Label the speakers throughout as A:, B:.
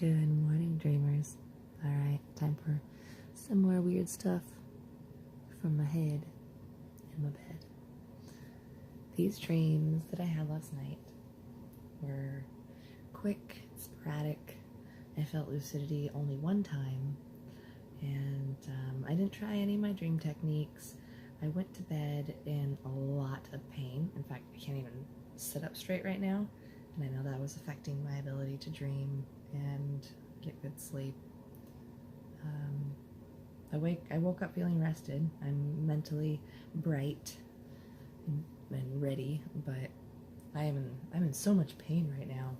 A: Good morning, dreamers. Alright, time for some more weird stuff from my head and my bed. These dreams that I had last night were quick, sporadic. I felt lucidity only one time, and I didn't try any of my dream techniques. I went to bed in a lot of pain. In fact, I can't even sit up straight right now, and I know that was affecting my ability to dream and get good sleep. I woke up feeling rested. I'm mentally bright and ready, but I'm in so much pain right now,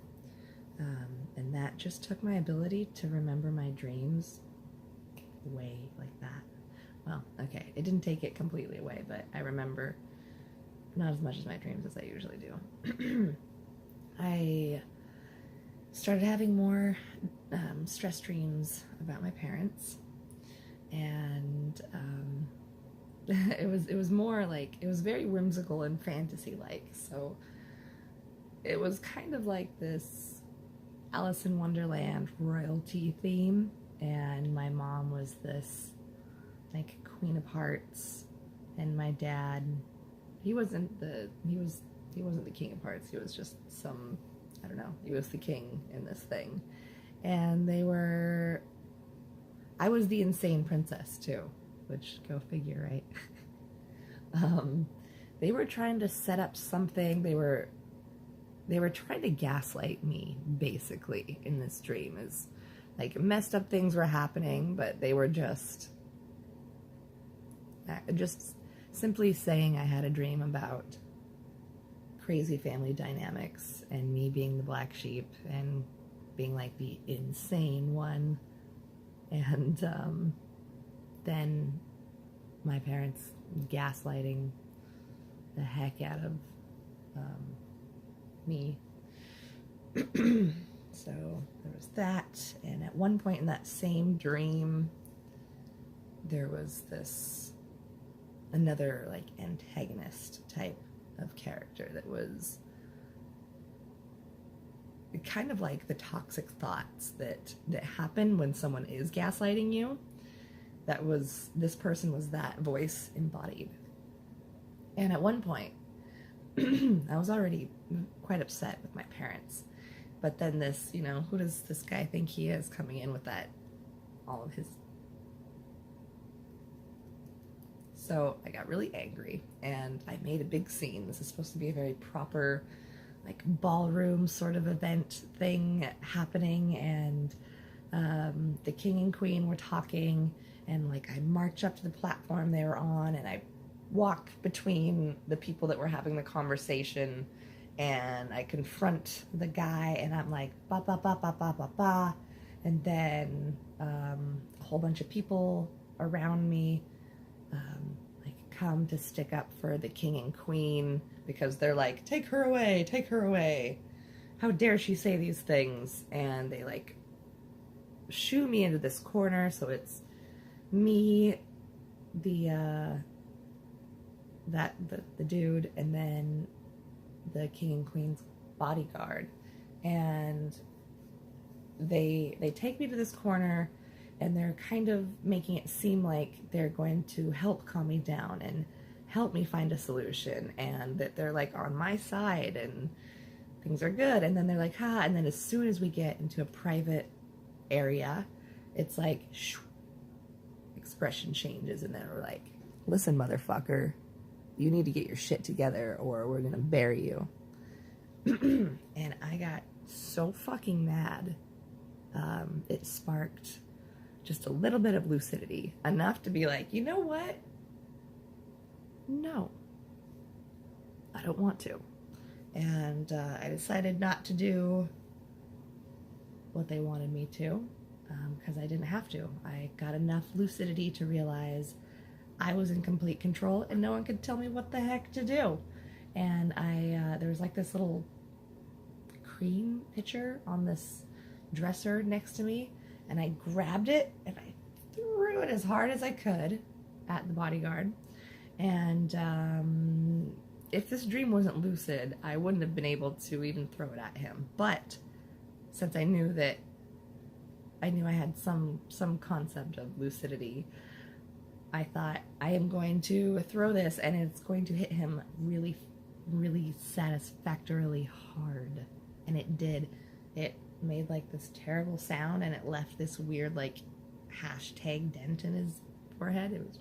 A: and that just took my ability to remember my dreams away like that. Well, okay, it didn't take it completely away, but I remember not as much as my dreams as I usually do. I started having more stress dreams about my parents, and it was more like, it was very whimsical and fantasy-like, so it was kind of like this Alice in Wonderland royalty theme, and my mom was this like Queen of Hearts, and my dad, he wasn't the King of Hearts. He was just some, I don't know, he was the king in this thing. And I was the insane princess too, which, go figure, right? They were trying to set up something. They were trying to gaslight me, basically, in this dream. Is like, messed up things were happening, but they were just simply saying I had a dream about crazy family dynamics and me being the black sheep and being like the insane one, and then my parents gaslighting the heck out of me. So there was that, and at one point in that same dream there was another like antagonist type of character that was kind of like the toxic thoughts that happen when someone is gaslighting you. This person was that voice embodied. And at one point I was already quite upset with my parents, but then this, who does this guy think he is, coming in with all of his. So I got really angry and I made a big scene. This is supposed to be a very proper, like, ballroom sort of event thing happening, and the king and queen were talking, and like I march up to the platform they were on, and I walk between the people that were having the conversation, and I confront the guy, and I'm like, ba ba ba ba ba ba ba, and then a whole bunch of people around me like come to stick up for the king and queen, because they're like, take her away, how dare she say these things, and they like shoo me into this corner. So it's me, the dude, and then the king and queen's bodyguard, and they take me to this corner, and they're kind of making it seem like they're going to help calm me down and help me find a solution, and that they're like on my side and things are good. And then they're like, and then as soon as we get into a private area, it's like, shoo, expression changes, and then we're like, listen, motherfucker, you need to get your shit together or we're gonna bury you. And I got so fucking mad. It sparked just a little bit of lucidity, enough to be like, you know what? No, I don't want to. And I decided not to do what they wanted me to, because I didn't have to. I got enough lucidity to realize I was in complete control and no one could tell me what the heck to do. And there was like this little cream pitcher on this dresser next to me, and I grabbed it and I threw it as hard as I could at the bodyguard. And if this dream wasn't lucid, I wouldn't have been able to even throw it at him. But since I knew that I knew I had some concept of lucidity, I thought, I am going to throw this and it's going to hit him really, really satisfactorily hard. And it did. It made like this terrible sound and it left this weird like hashtag dent in his forehead. It was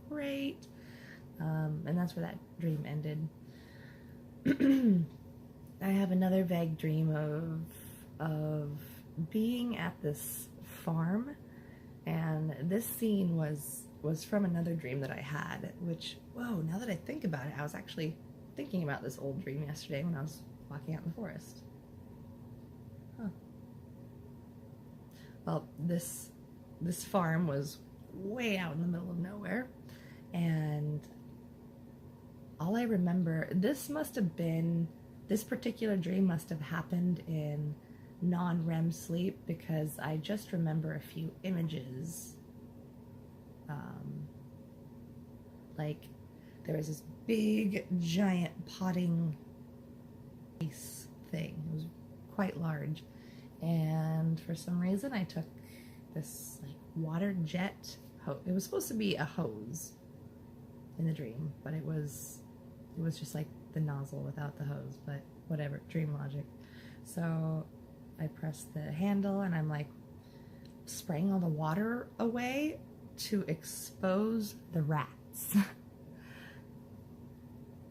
A: great. And that's where that dream ended. I have another vague dream of being at this farm, and this scene was from another dream that I had, which, whoa, now that I think about it, I was actually thinking about this old dream yesterday when I was walking out in the forest. Huh. Well, this farm was way out in the middle of nowhere, and all I remember, this particular dream must have happened in non-REM sleep, because I just remember a few images. Like there was this big giant potting ice thing. It was quite large, and for some reason I took this like water jet it was supposed to be a hose in the dream, but it was just like the nozzle without the hose, but whatever, dream logic. So I pressed the handle and I'm like spraying all the water away to expose the rats.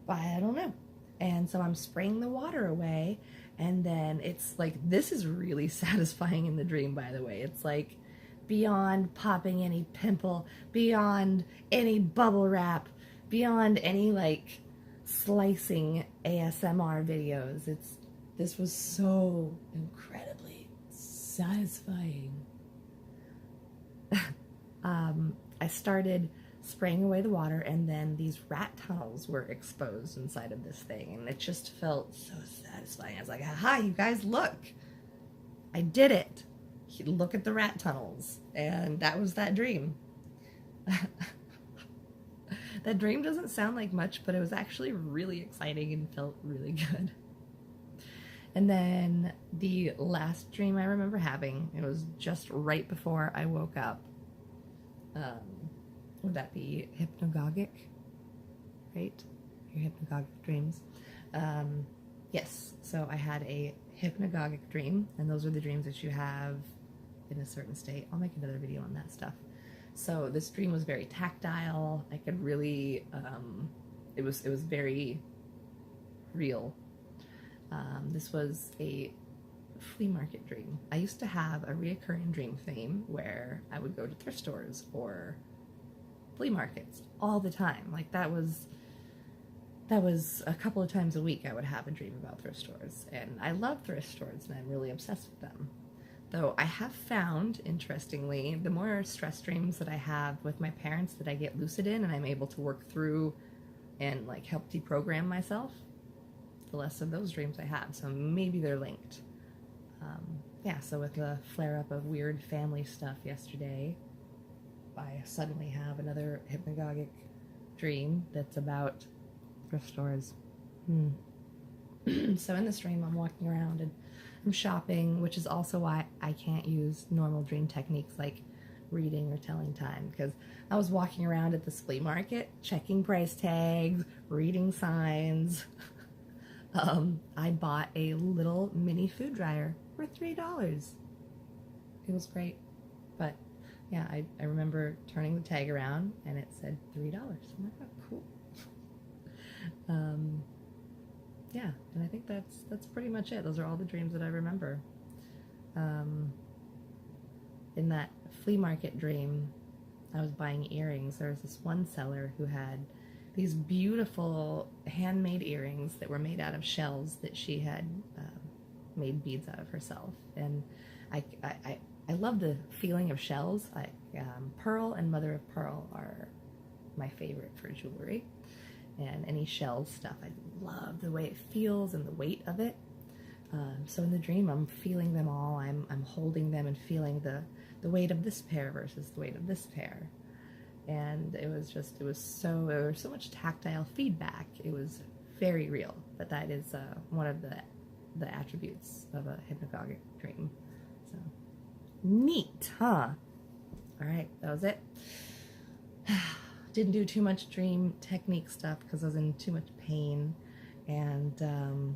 A: But I don't know. And so I'm spraying the water away, and then it's like, this is really satisfying in the dream, by the way. It's like beyond popping any pimple, beyond any bubble wrap, beyond any like slicing ASMR videos. This was so incredibly satisfying. I started spraying away the water, and then these rat tunnels were exposed inside of this thing, and it just felt so satisfying. I was like, aha, you guys, look, I did it. Look at the rat tunnels. And that was that dream. That dream doesn't sound like much, but it was actually really exciting and felt really good. And then the last dream I remember having, it was just right before I woke up. Would that be hypnagogic? Right? Your hypnagogic dreams. Yes, so I had a hypnagogic dream, and those are the dreams that you have in a certain state. I'll make another video on that stuff. So this dream was very tactile. I could really, it was very real. This was a flea market dream. I used to have a reoccurring dream theme where I would go to thrift stores or flea markets all the time. Like that was a couple of times a week I would have a dream about thrift stores. And I love thrift stores and I'm really obsessed with them. Though I have found, interestingly, the more stress dreams that I have with my parents that I get lucid in and I'm able to work through and like help deprogram myself, the less of those dreams I have. So maybe they're linked. Yeah, so with the flare-up of weird family stuff yesterday, I suddenly have another hypnagogic dream that's about thrift stores. So in this dream, I'm walking around and I'm shopping, which is also why I can't use normal dream techniques like reading or telling time, because I was walking around at the flea market, checking price tags, reading signs. I bought a little mini food dryer for $3. It was great. But yeah, I remember turning the tag around and it said $3. I'm like, oh, cool. Yeah, and I think that's pretty much it. Those are all the dreams that I remember. In that flea market dream, I was buying earrings. There was this one seller who had these beautiful handmade earrings that were made out of shells that she had made beads out of herself. And I love the feeling of shells. Pearl and mother of pearl are my favorite for jewelry. And any shell stuff, I love the way it feels and the weight of it. So in the dream, I'm feeling them all. I'm holding them and feeling the weight of this pair versus the weight of this pair. And there was so much tactile feedback. It was very real. But that is one of the attributes of a hypnagogic dream. So Neat, huh? All right, that was it. Didn't do too much dream technique stuff because I was in too much pain. And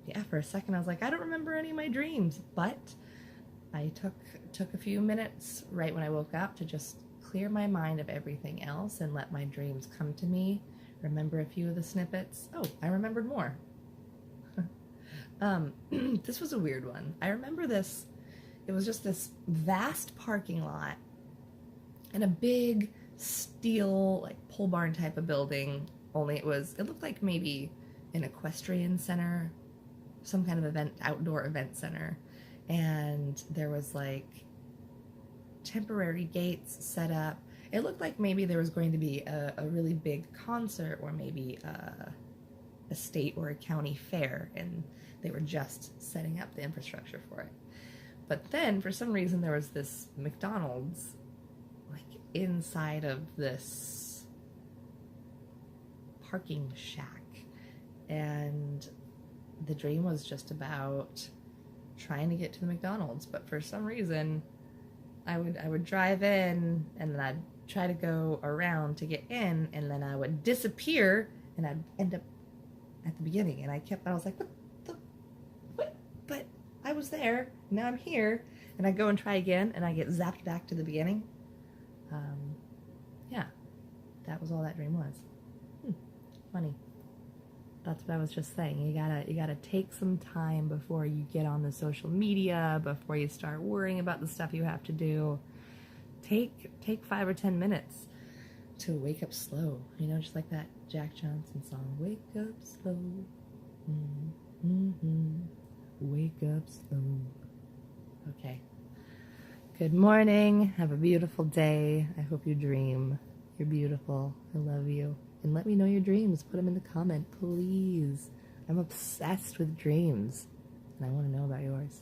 A: yeah, for a second I was like, I don't remember any of my dreams. But I took a few minutes right when I woke up to just clear my mind of everything else and let my dreams come to me. Remember a few of the snippets. Oh, I remembered more. This was a weird one. I remember this. It was just this vast parking lot and a big steel, like, pole barn type of building. Only it looked like maybe an equestrian center, some kind of outdoor event center. And there was like temporary gates set up. It looked like maybe there was going to be a really big concert, or maybe a state or a county fair, and they were just setting up the infrastructure for it. But then, for some reason, there was this McDonald's, like, inside of this parking shack. And the dream was just about trying to get to the McDonald's. But for some reason, I would drive in, and then I'd try to go around to get in, and then I would disappear, and I'd end up at the beginning. And I was like, what? But I was there, now I'm here. And I go and try again, and I get zapped back to the beginning. Yeah, that was all that dream was. Funny. That's what I was just saying. You gotta take some time before you get on the social media, before you start worrying about the stuff you have to do. Take 5 or 10 minutes to wake up slow. You know, just like that Jack Johnson song, "Wake up slow, wake up slow." Okay. Good morning. Have a beautiful day. I hope you dream. You're beautiful. I love you. And let me know your dreams. Put them in the comment, please. I'm obsessed with dreams, and I want to know about yours.